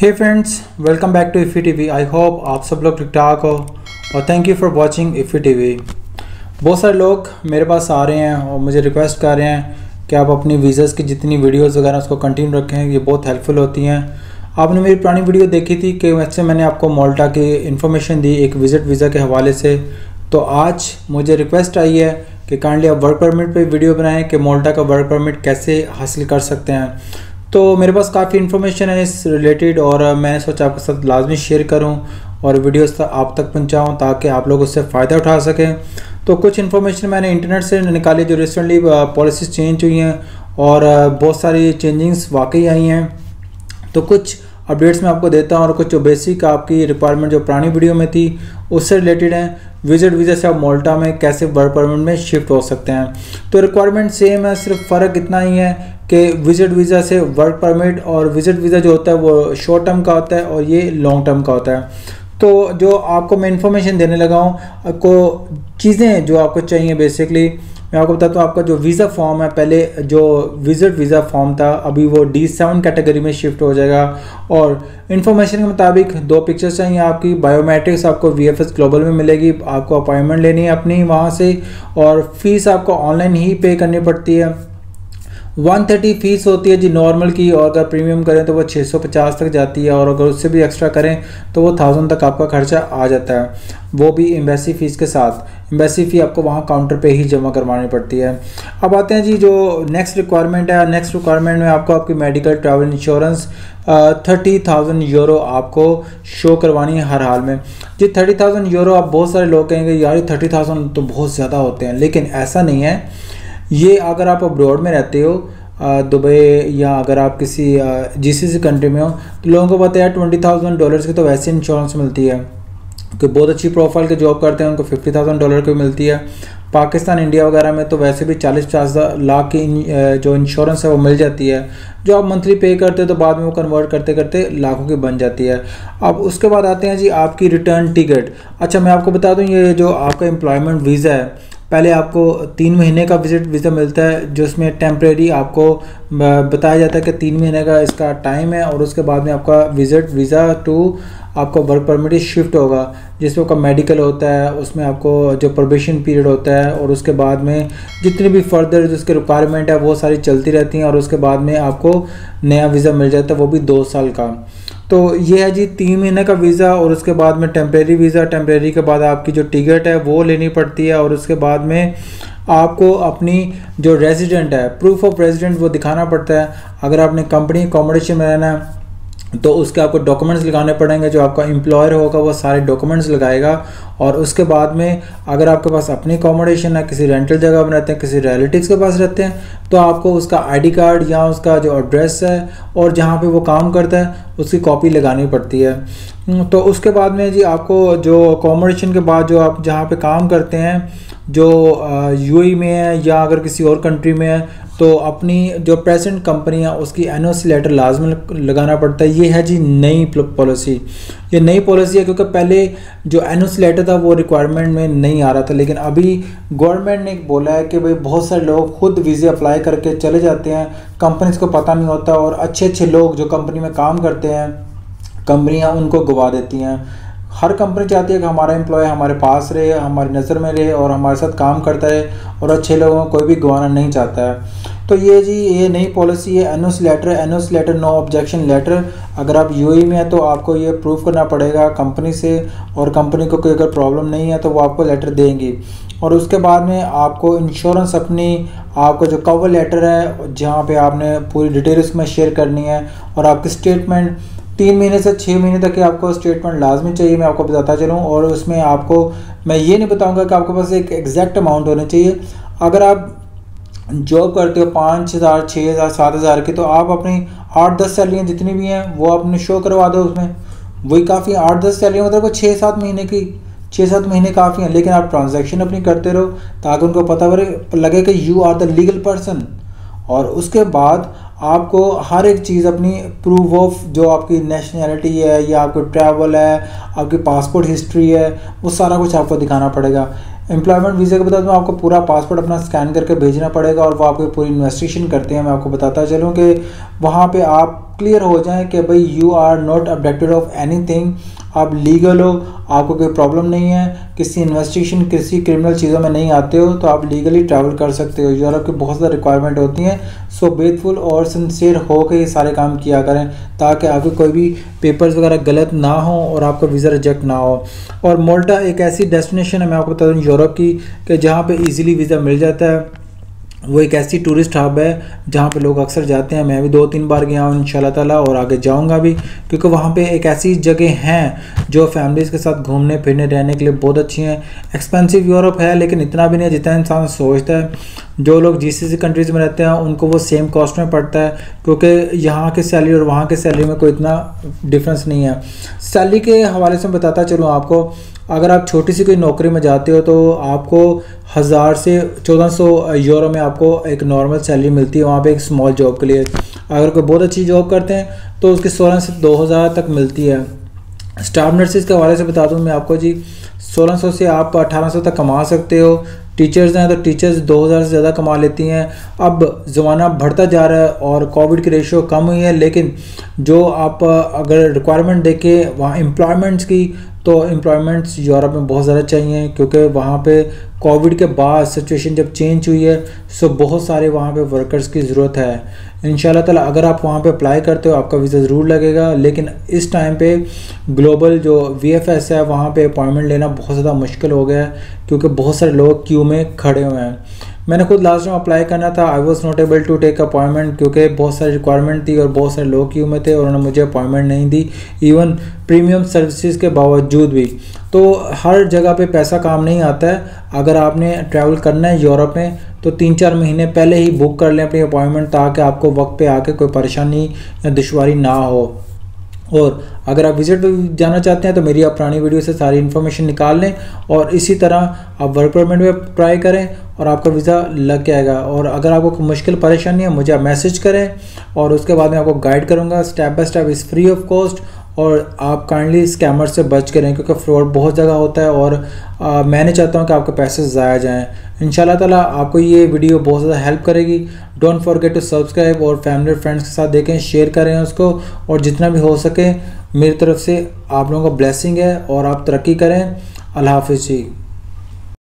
Hey friends, welcome back to Iffy TV. I hope आप सब लोग ठीक ठाक हो और thank you for watching Iffy TV. बहुत सारे लोग मेरे पास आ रहे हैं और मुझे रिक्वेस्ट कर रहे हैं कि आप अपनी वीज़ाज़ की जितनी वीडियोस वगैरह उसको कंटिन्यू रखें, ये बहुत हेल्पफुल होती हैं। आपने मेरी पुरानी वीडियो देखी थी कि वैसे मैंने आपको माल्टा की इन्फॉर्मेशन दी एक विज़िट वीज़ा के हवाले से। तो आज मुझे रिक्वेस्ट आई है कि काइंडली आप वर्क परमिट पे वीडियो बनाएं कि माल्टा का वर्क परमिट कैसे हासिल कर सकते हैं। तो मेरे पास काफ़ी इन्फॉर्मेशन है इस रिलेटेड और मैंने सोचा आपके साथ लाजमी शेयर करूं और वीडियोस आप तक पहुंचाऊं ताकि आप लोग उससे फ़ायदा उठा सकें। तो कुछ इन्फॉर्मेशन मैंने इंटरनेट से निकाली जो रिसेंटली पॉलिसीज़ चेंज हुई हैं और बहुत सारी चेंजिंग्स वाकई आई हैं। तो कुछ अपडेट्स मैं आपको देता हूं और कुछ जो बेसिक आपकी रिक्वायरमेंट जो पुरानी वीडियो में थी उससे रिलेटेड हैं। विजिट वीज़ा से आप माल्टा में कैसे वर्क परमिट में शिफ्ट हो सकते हैं। तो रिक्वायरमेंट सेम है, सिर्फ फ़र्क इतना ही है कि विजिट वीज़ा से वर्क परमिट और विजिट वीज़ा जो होता है वो शॉर्ट टर्म का होता है और ये लॉन्ग टर्म का होता है। तो जो आपको मैं इन्फॉर्मेशन देने लगा हूँ, आपको चीज़ें जो आपको चाहिए बेसिकली मैं आपको बताता हूँ। आपका जो वीज़ा फॉर्म है, पहले जो विजिट वीज़ा फॉर्म था अभी वो D7 कैटेगरी में शिफ्ट हो जाएगा। और इन्फॉर्मेशन के मुताबिक 2 पिक्चर्स चाहिए आपकी। बायोमेट्रिक्स आपको VFS ग्लोबल में मिलेगी, आपको अपॉइंटमेंट लेनी है अपनी वहाँ से और फीस आपको ऑनलाइन ही पे करनी पड़ती है। 130 फीस होती है जी नॉर्मल की, और अगर प्रीमियम करें तो वो 650 तक जाती है और अगर उससे भी एक्स्ट्रा करें तो वो 1000 तक आपका खर्चा आ जाता है, वो भी एम्बेसी फ़ीस के साथ। एम्बेसी फ़ी आपको वहाँ काउंटर पे ही जमा करवानी पड़ती है। अब आते हैं जी जो नेक्स्ट रिक्वायरमेंट है। नेक्स्ट रिक्वायरमेंट में आपको आपकी मेडिकल ट्रैवल इंश्योरेंस 30,000 यूरो आपको शो करवानी है हर हाल में जी। 30,000 यूरो। आप बहुत सारे लोग कहेंगे यार 30,000 तो बहुत ज़्यादा होते हैं, लेकिन ऐसा नहीं है। ये अगर आप अब्रॉड में रहते हो दुबई या अगर आप किसी GCC कंट्री में हो तो लोगों को पता है $20,000 की तो वैसे इंश्योरेंस मिलती है कि बहुत अच्छी प्रोफाइल के जॉब करते हैं उनको $50,000 की मिलती है। पाकिस्तान इंडिया वगैरह में तो वैसे भी 40-50 लाख की जो इंश्योरेंस है वो मिल जाती है, जो आप मंथली पे करते हो तो बाद में वो कन्वर्ट करते करते लाखों की बन जाती है। अब उसके बाद आते हैं जी आपकी रिटर्न टिकट। अच्छा, मैं आपको बता दूं ये जो आपका एम्प्लॉयमेंट वीज़ा है, पहले आपको 3 महीने का विजिट वीज़ा मिलता है जिसमें टेम्प्रेरी आपको बताया जाता है कि 3 महीने का इसका टाइम है और उसके बाद में आपका विजिट वीज़ा टू आपका वर्क परमिट शिफ्ट होगा जिसमें आपका मेडिकल होता है, उसमें आपको जो प्रोबेशन पीरियड होता है और उसके बाद में जितनी भी फर्दर जिसके रिक्वायरमेंट है वो सारी चलती रहती हैं और उसके बाद में आपको नया वीज़ा मिल जाता है वो भी 2 साल का। तो ये है जी 3 महीने का वीज़ा और उसके बाद में टेम्प्रेरी वीज़ा। टेम्प्रेरी के बाद आपकी जो टिकट है वो लेनी पड़ती है और उसके बाद में आपको अपनी जो रेजिडेंट है प्रूफ ऑफ रेजिडेंट वो दिखाना पड़ता है। अगर आपने कंपनी अकोमोडेशन में रहना है तो उसके आपको डॉक्यूमेंट्स लगाने पड़ेंगे, जो आपका एम्प्लॉयर होगा वो सारे डॉक्यूमेंट्स लगाएगा। और उसके बाद में अगर आपके पास अपनी अकोमोडेशन है, किसी रेंटल जगह में रहते हैं, किसी रिलेटिव्स के पास रहते हैं, तो आपको उसका ID कार्ड या उसका जो एड्रेस है और जहाँ पे वो काम करता है उसकी कॉपी लगानी पड़ती है। तो उसके बाद में जी आपको जो अकोमोडेशन के बाद जो आप जहाँ पे काम करते हैं जो UAE में है या अगर किसी और कंट्री में है तो अपनी जो प्रेजेंट कंपनी है उसकी NOC लेटर लाजमी लगाना पड़ता है। ये है जी नई पॉलिसी। ये नई पॉलिसी है क्योंकि पहले जो NOC लेटर था वो रिक्वायरमेंट में नहीं आ रहा था, लेकिन अभी गवर्नमेंट ने बोला है कि भाई बहुत सारे लोग खुद वीज़े अप्लाई करके चले जाते हैं, कंपनीज को पता नहीं होता और अच्छे अच्छे लोग जो कंपनी में काम करते हैं कंपनियाँ उनको गवा देती हैं। हर कंपनी चाहती है कि हमारा एम्प्लॉय हमारे पास रहे, हमारी नज़र में रहे और हमारे साथ काम करता रहे और अच्छे लोगों को कोई भी गंवाना नहीं चाहता है। तो ये जी ये नई पॉलिसी है NOC letter no objection letter. अगर आप UAE में है तो आपको ये प्रूफ करना पड़ेगा कंपनी से और कंपनी को कोई अगर प्रॉब्लम नहीं है तो वो आपको लेटर देंगी। और उसके बाद में आपको इंश्योरेंस अपनी आपको जो कवर लेटर है जहाँ पे आपने पूरी डिटेल उसमें शेयर करनी है और आपकी स्टेटमेंट 3 महीने से 6 महीने तक की आपको स्टेटमेंट लाजमी चाहिए। मैं आपको बताता चलूँ और उसमें आपको मैं ये नहीं बताऊंगा कि आपके पास एक एग्जैक्ट अमाउंट होना चाहिए। अगर आप जॉब करते हो 5,000 6,000 7,000 की तो आप अपनी 8-10 सैलरियाँ जितनी भी हैं वो अपने शो करवा दो उसमें, वही काफ़ी। 8-10 सैलरियाँ मतलब 6-7 महीने की, 6-7 महीने काफ़ी हैं। लेकिन आप ट्रांजैक्शन अपनी करते रहो ताकि उनको पता लगे कि you are the legal person. और उसके बाद आपको हर एक चीज़ अपनी प्रूफ ऑफ जो आपकी नेशनैलिटी है या आपको ट्रैवल है, आपकी पासपोर्ट हिस्ट्री है, वो सारा कुछ आपको दिखाना पड़ेगा। एम्प्लॉयमेंट वीज़ा के बता दूँ आपको पूरा पासपोर्ट अपना स्कैन करके भेजना पड़ेगा और वो आपको पूरी इन्वेस्टिगेशन करते हैं। मैं आपको बताता चलूँ कि वहाँ पे आप क्लियर हो जाए कि भाई you are not abducted of anything, आप लीगल हो, आपको कोई प्रॉब्लम नहीं है, किसी इन्वेस्टिगेशन किसी क्रिमिनल चीज़ों में नहीं आते हो, तो आप लीगली ट्रैवल कर सकते हो। यूरोप की बहुत ज़्यादा रिक्वायरमेंट होती हैं। सो फेथफुल और सिंसियर हो के ये सारे काम किया करें ताकि आपके कोई भी पेपर्स वगैरह गलत ना हो और आपका वीज़ा रिजेक्ट ना हो। और मोल्टा एक ऐसी डेस्टिनेशन है, मैं आपको बता दूँ यूरोप की, कि जहाँ पे इजीली वीज़ा मिल जाता है। वो एक ऐसी टूरिस्ट हब है जहाँ पे लोग अक्सर जाते हैं। मैं भी 2-3 बार गया हूँ इंशाल्लाह ताला, और आगे जाऊँगा भी, क्योंकि वहाँ पे एक ऐसी जगह हैं जो फैमिलीज़ के साथ घूमने फिरने रहने के लिए बहुत अच्छी हैं। एक्सपेंसिव यूरोप है लेकिन इतना भी नहीं है जितना इंसान सोचता है। जो लोग जीसीसी कंट्रीज़ में रहते हैं उनको वो सेम कॉस्ट में पड़ता है, क्योंकि यहाँ की सैलरी और वहाँ की सैलरी में कोई इतना डिफरेंस नहीं है। सैलरी के हवाले से बताता चलूँ आपको, अगर आप छोटी सी कोई नौकरी में जाते हो तो आपको 1000 से 1400 यूरो में आपको एक नॉर्मल सैलरी मिलती है वहाँ पे एक स्मॉल जॉब के लिए। अगर कोई बहुत अच्छी जॉब करते हैं तो उसकी 16 से 2000 तक मिलती है। स्टाफ नर्सेज के हवाले से बता दूँ मैं आपको जी, 1600 से आप 1800 तक कमा सकते हो। टीचर्स हैं तो टीचर्स 2000 से ज़्यादा कमा लेती हैं। अब ज़माना बढ़ता जा रहा है और कोविड की रेशियो कम हुई है, लेकिन जो आप अगर रिक्वायरमेंट देखें वहाँ एम्प्लॉयमेंट्स की, तो एम्प्लॉयमेंट्स यूरोप में बहुत ज़्यादा चाहिए, क्योंकि वहाँ पे कोविड के बाद सिचुएशन जब चेंज हुई है, सो बहुत सारे वहाँ पे वर्कर्स की ज़रूरत है। इंशाल्लाह ताला अगर आप वहाँ पे अप्लाई करते हो आपका वीज़ा ज़रूर लगेगा, लेकिन इस टाइम पे ग्लोबल जो VFS है वहाँ पे अपॉइंटमेंट लेना बहुत ज़्यादा मुश्किल हो गया है, क्योंकि बहुत सारे लोग क्यू में खड़े हुए हैं। मैंने खुद लास्ट टाइम अप्लाई करना था, I was not able to take appointment, क्योंकि बहुत सारी रिक्वायरमेंट थी और बहुत सारे लोग क्यू में थे और उन्होंने मुझे अपॉइंटमेंट नहीं दी, इवन प्रीमियम सर्विसेज के बावजूद भी। तो हर जगह पे पैसा काम नहीं आता है। अगर आपने ट्रैवल करना है यूरोप में तो 3-4 महीने पहले ही बुक कर लें अपनी अपॉइंटमेंट, ताकि आपको वक्त पे आके कोई परेशानी या दुश्वारी ना हो। और अगर आप विज़िट पर जाना चाहते हैं तो मेरी आप पुरानी वीडियो से सारी इन्फॉर्मेशन निकाल लें, और इसी तरह आप वर्क परमिट में ट्राई करें और आपका वीज़ा लग जाएगा। और अगर आपको कोई मुश्किल परेशानी है मुझे आप मैसेज करें, और उसके बाद मैं आपको गाइड करूँगा step by step, is free of cost. और आप काइंडली स्कैमर से बच करें, क्योंकि फ्रॉड बहुत जगह होता है और मैं नहीं चाहता हूँ कि आपके पैसे ज़ाया जाएँ। इंशाल्लाह ताला आपको ये वीडियो बहुत ज़्यादा हेल्प करेगी। डोंट फॉरगेट टू सब्सक्राइब, और फैमिली और फ्रेंड्स के साथ देखें, शेयर करें उसको, और जितना भी हो सके मेरी तरफ से आप लोगों का ब्लेसिंग है, और आप तरक्की करें। अल्लाह हाफिज़ जी।